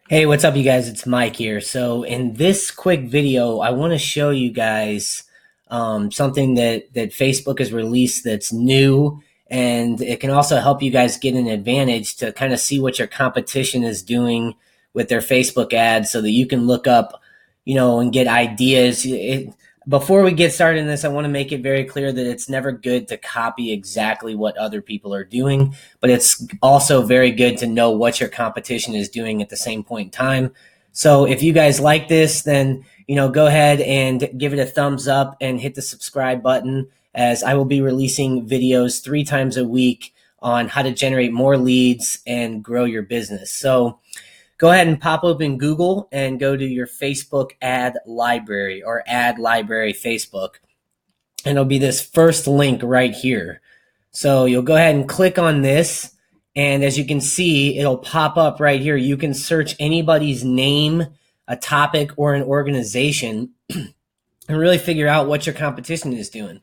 Hey, what's up, you guys? It's Mike here. So, in this quick video, I want to show you guys something that Facebook has released that's new, and it can also help you guys get an advantage to kind of see what your competition is doing with their Facebook ads, so that you can look up, and get ideas. Before we get started in this, I want to make it very clear that it's never good to copy exactly what other people are doing, but it's also very good to know what your competition is doing at the same point in time. So if you guys like this, then go ahead and give it a thumbs up and hit the subscribe button, as I will be releasing videos 3 times a week on how to generate more leads and grow your business. So go ahead and pop open Google and go to your Facebook ad library or ad library Facebook. And it'll be this first link right here. So you'll go ahead and click on this. And as you can see, it'll pop up right here. You can search anybody's name, a topic, or an organization and really figure out what your competition is doing.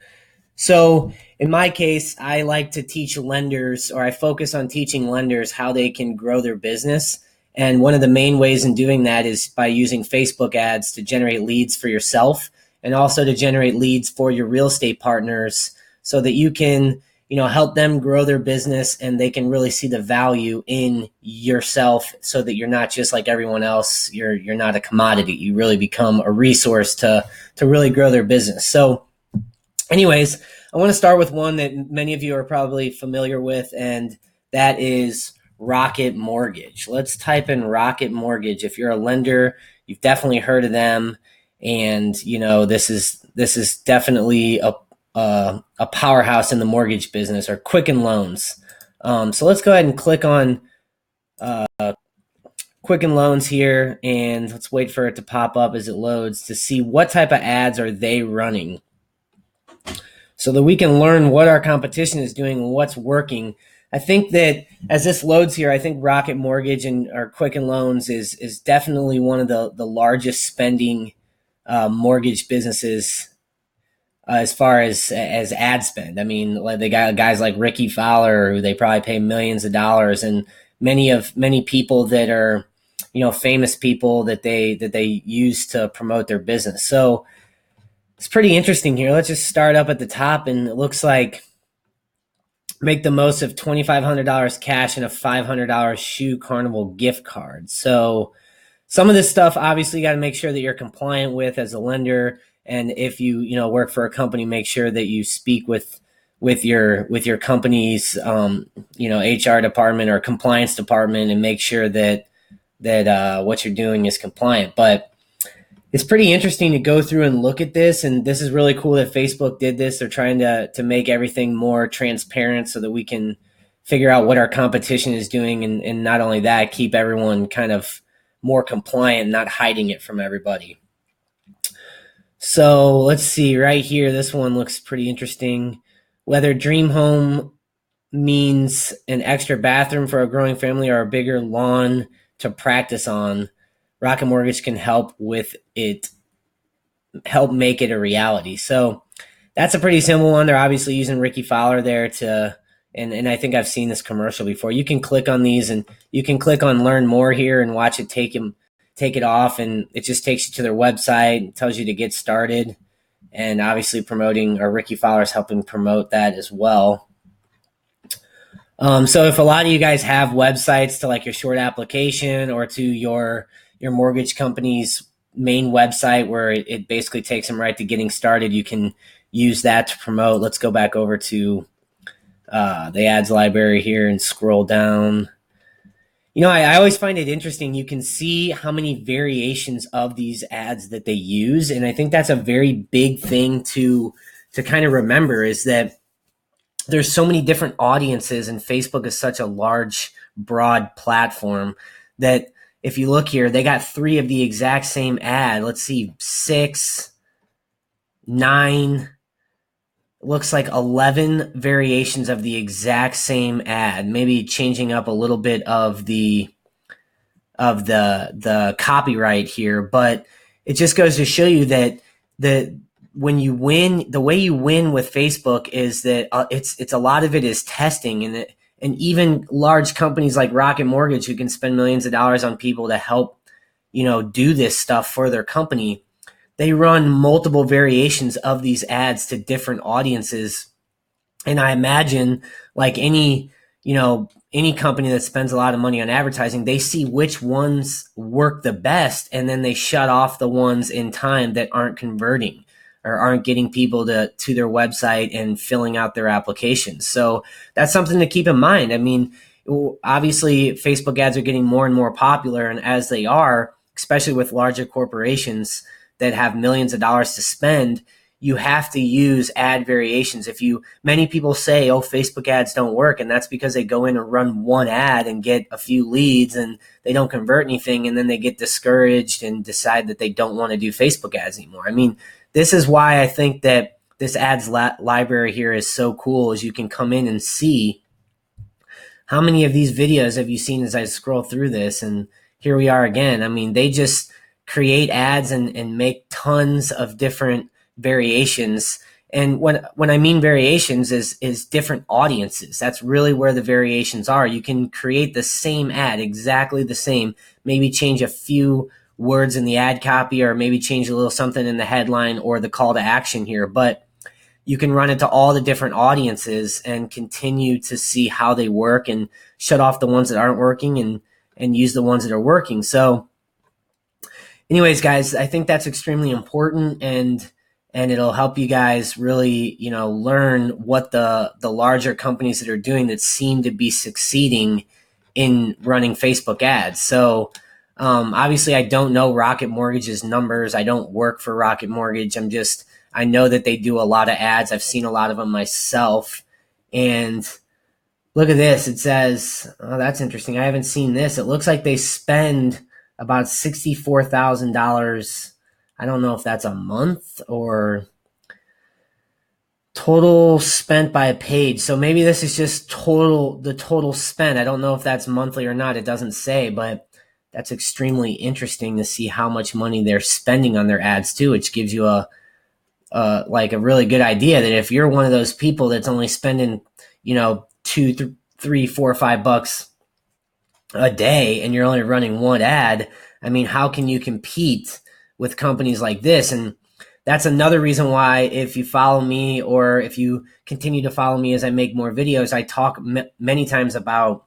So in my case, I like to teach lenders, or I focus on teaching lenders how they can grow their business. And one of the main ways in doing that is by using Facebook ads to generate leads for yourself, and also to generate leads for your real estate partners, so that you can, help them grow their business and they can really see the value in yourself, so that you're not just like everyone else. You're not a commodity. You really become a resource to really grow their business. So anyways, I want to start with one that many of you are probably familiar with, and that is Rocket Mortgage. Let's type in Rocket Mortgage. If you're a lender, you've definitely heard of them, and this is definitely a powerhouse in the mortgage business, or Quicken Loans. So let's go ahead and click on Quicken Loans here, and let's wait for it to pop up as it loads to see what type of ads are they running, so that we can learn what our competition is doing and what's working. I think that as this loads here, I think Rocket Mortgage and or Quicken Loans is definitely one of the largest spending mortgage businesses as far as ad spend. I mean, like, they got guys like Ricky Fowler, who they probably pay millions of dollars, and many people that are famous people that they use to promote their business. So it's pretty interesting here. Let's just start up at the top, and it looks like make the most of $2,500 cash and a $500 Shoe Carnival gift card. So some of this stuff, obviously, you got to make sure that you're compliant with as a lender. And if you work for a company, make sure that you speak with your company's HR department or compliance department, and make sure that what you're doing is compliant. But it's pretty interesting to go through and look at this, and this is really cool that Facebook did this. They're trying to make everything more transparent, so that we can figure out what our competition is doing, and not only that, keep everyone kind of more compliant, not hiding it from everybody. So let's see right here. This one looks pretty interesting. Whether dream home means an extra bathroom for a growing family or a bigger lawn to practice on, Rocket Mortgage can help with it, help make it a reality. So that's a pretty simple one. They're obviously using Ricky Fowler there and I think I've seen this commercial before. You can click on these, and you can click on learn more here and watch it take it off, and it just takes you to their website. It tells you to get started, and obviously promoting, or Ricky Fowler is helping promote that as well. So if a lot of you guys have websites to like your short application, or to your mortgage company's main website, where it basically takes them right to getting started, you can use that to promote. Let's go back over to the ads library here and scroll down. I always find it interesting. You can see how many variations of these ads that they use, and I think that's a very big thing to kind of remember, is that there's so many different audiences, and Facebook is such a large, broad platform that if you look here, they got 3 of the exact same ad. Let's see, 6, 9, looks like 11 variations of the exact same ad, maybe changing up a little bit of the copyright here, but it just goes to show you that when you win, the way you win with Facebook is that it's a lot of it is testing, And even large companies like Rocket Mortgage, who can spend millions of dollars on people to help, do this stuff for their company, they run multiple variations of these ads to different audiences. And I imagine, like any company that spends a lot of money on advertising, they see which ones work the best, and then they shut off the ones in time that aren't converting or aren't getting people to their website and filling out their applications. So that's something to keep in mind. I mean, obviously Facebook ads are getting more and more popular, and as they are, especially with larger corporations that have millions of dollars to spend, you have to use ad variations. Many people say, oh, Facebook ads don't work, and that's because they go in and run one ad and get a few leads and they don't convert anything, and then they get discouraged and decide that they don't want to do Facebook ads anymore. I mean, this is why I think that this ads library here is so cool, is you can come in and see how many of these videos have you seen as I scroll through this, and here we are again. I mean, they just create ads and make tons of different variations. And when I mean variations is different audiences. That's really where the variations are. You can create the same ad, exactly the same, maybe change a few words in the ad copy, or maybe change a little something in the headline or the call to action here, but you can run it to all the different audiences and continue to see how they work and shut off the ones that aren't working and use the ones that are working. So anyways, guys, I think that's extremely important, and it'll help you guys really, learn what the larger companies that are doing that seem to be succeeding in running Facebook ads. So obviously I don't know Rocket Mortgage's numbers. I don't work for Rocket Mortgage. I know that they do a lot of ads. I've seen a lot of them myself. And look at this. It says, oh, that's interesting. I haven't seen this. It looks like they spend about $64,000. I don't know if that's a month or total spent by a page. So maybe this is just the total spend. I don't know if that's monthly or not. It doesn't say, but that's extremely interesting to see how much money they're spending on their ads too, which gives you a really good idea that if you're one of those people that's only spending, $2, $3, $4, $5 a day and you're only running one ad, I mean, how can you compete with companies like this? And that's another reason why, if you follow me or if you continue to follow me as I make more videos, I talk many times about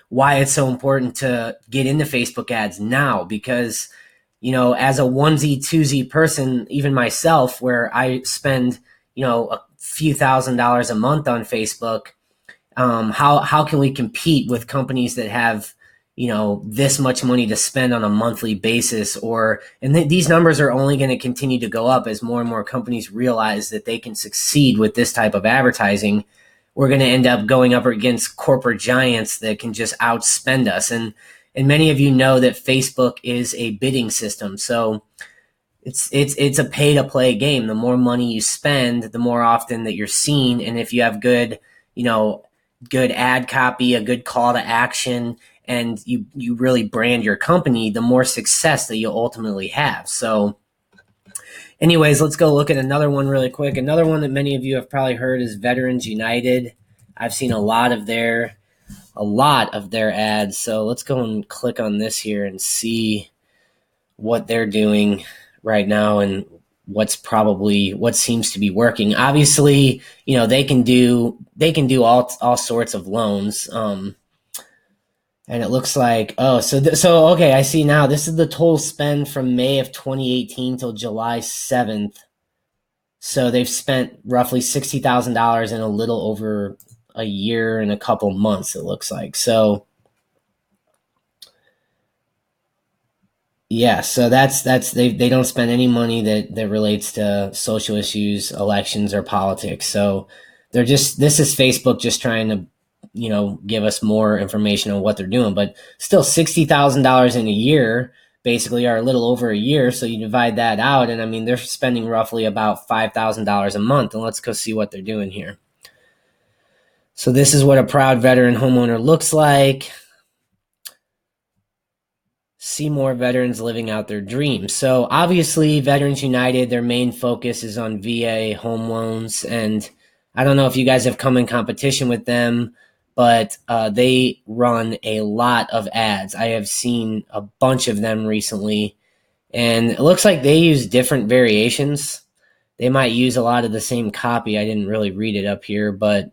why it's so important to get into Facebook ads now, because as a onesie, twosie person, even myself, where I spend, a few $1,000s a month on Facebook, how can we compete with companies that have, this much money to spend on a monthly basis? These numbers are only going to continue to go up as more and more companies realize that they can succeed with this type of advertising. We're going to end up going up against corporate giants that can just outspend us. And many of you know that Facebook is a bidding system. So it's a pay to play game. The more money you spend, the more often that you're seen. And if you have good ad copy, a good call to action, and you really brand your company, the more success that you'll ultimately have. So anyways, let's go look at another one really quick. Another one that many of you have probably heard is Veterans United. I've seen a lot of their ads. So let's go and click on this here and see what they're doing right now and what seems to be working. Obviously, they can do all sorts of loans. And it looks like, okay, I see now. This is the total spend from May of 2018 till July 7th. So they've spent roughly $60,000 in a little over a year and a couple months, it looks like. So yeah, so that's they don't spend any money that relates to social issues, elections, or politics. So this is Facebook just trying to give us more information on what they're doing, but still $60,000 in a year, basically, or a little over a year. So you divide that out, and I mean, they're spending roughly about $5,000 a month. And let's go see what they're doing here. So this is what a proud veteran homeowner looks like. See more veterans living out their dreams. So obviously Veterans United, their main focus is on VA home loans. And I don't know if you guys have come in competition with them, but they run a lot of ads. I have seen a bunch of them recently, and it looks like they use different variations. They might use a lot of the same copy. I didn't really read it up here, but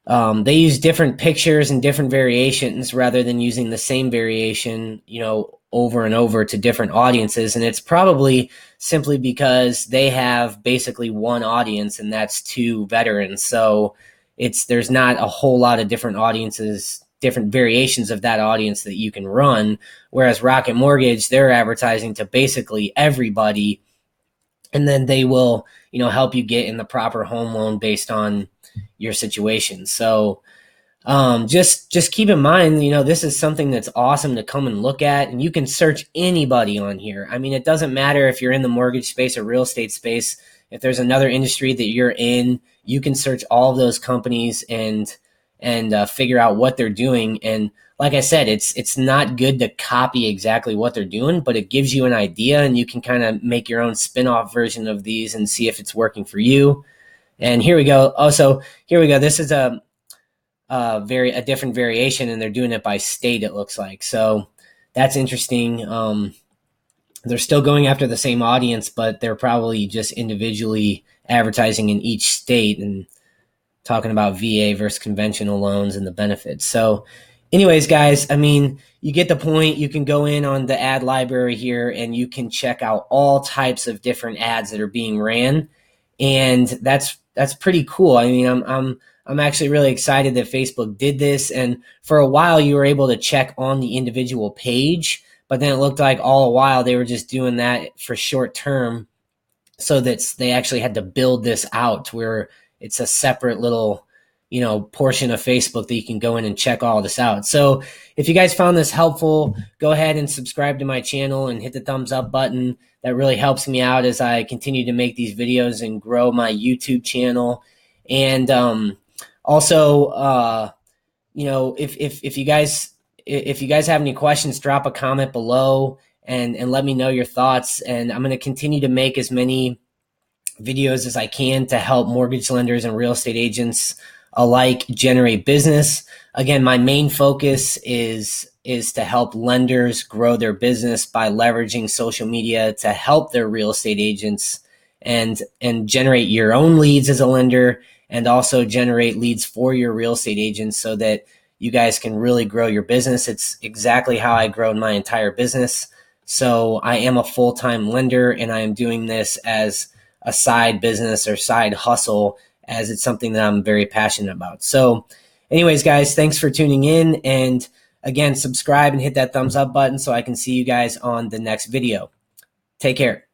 they use different pictures and different variations rather than using the same variation, over and over to different audiences. And it's probably simply because they have basically one audience, and that's to veterans. So there's not a whole lot of different audiences, different variations of that audience that you can run. Whereas Rocket Mortgage, they're advertising to basically everybody, and then they will, help you get in the proper home loan based on your situation. So just keep in mind, this is something that's awesome to come and look at, and you can search anybody on here. I mean, it doesn't matter if you're in the mortgage space or real estate space. If there's another industry that you're in, you can search all of those companies and figure out what they're doing. And like I said, it's not good to copy exactly what they're doing, but it gives you an idea, and you can kind of make your own spin-off version of these and see if it's working for you. And here we go. Also, here we go. This is a different variation, and they're doing it by state, it looks like. So that's interesting. They're still going after the same audience, but they're probably just individually advertising in each state and talking about VA versus conventional loans and the benefits. So anyways, guys, I mean, you get the point. You can go in on the ad library here, and you can check out all types of different ads that are being ran. And that's pretty cool. I mean, I'm actually really excited that Facebook did this. And for a while, you were able to check on the individual page, but then it looked like all the while they were just doing that for short term, so that they actually had to build this out where it's a separate little, portion of Facebook that you can go in and check all this out. So if you guys found this helpful, go ahead and subscribe to my channel and hit the thumbs up button. That really helps me out as I continue to make these videos and grow my YouTube channel. And also, if you guys have any questions, drop a comment below and let me know your thoughts. And I'm going to continue to make as many videos as I can to help mortgage lenders and real estate agents alike generate business. Again, my main focus is to help lenders grow their business by leveraging social media to help their real estate agents and generate your own leads as a lender, and also generate leads for your real estate agents so that you guys can really grow your business. It's exactly how I grown my entire business. So I am a full-time lender, and I am doing this as a side business or side hustle, as it's something that I'm very passionate about. So anyways, guys, thanks for tuning in. And again, subscribe and hit that thumbs up button so I can see you guys on the next video. Take care.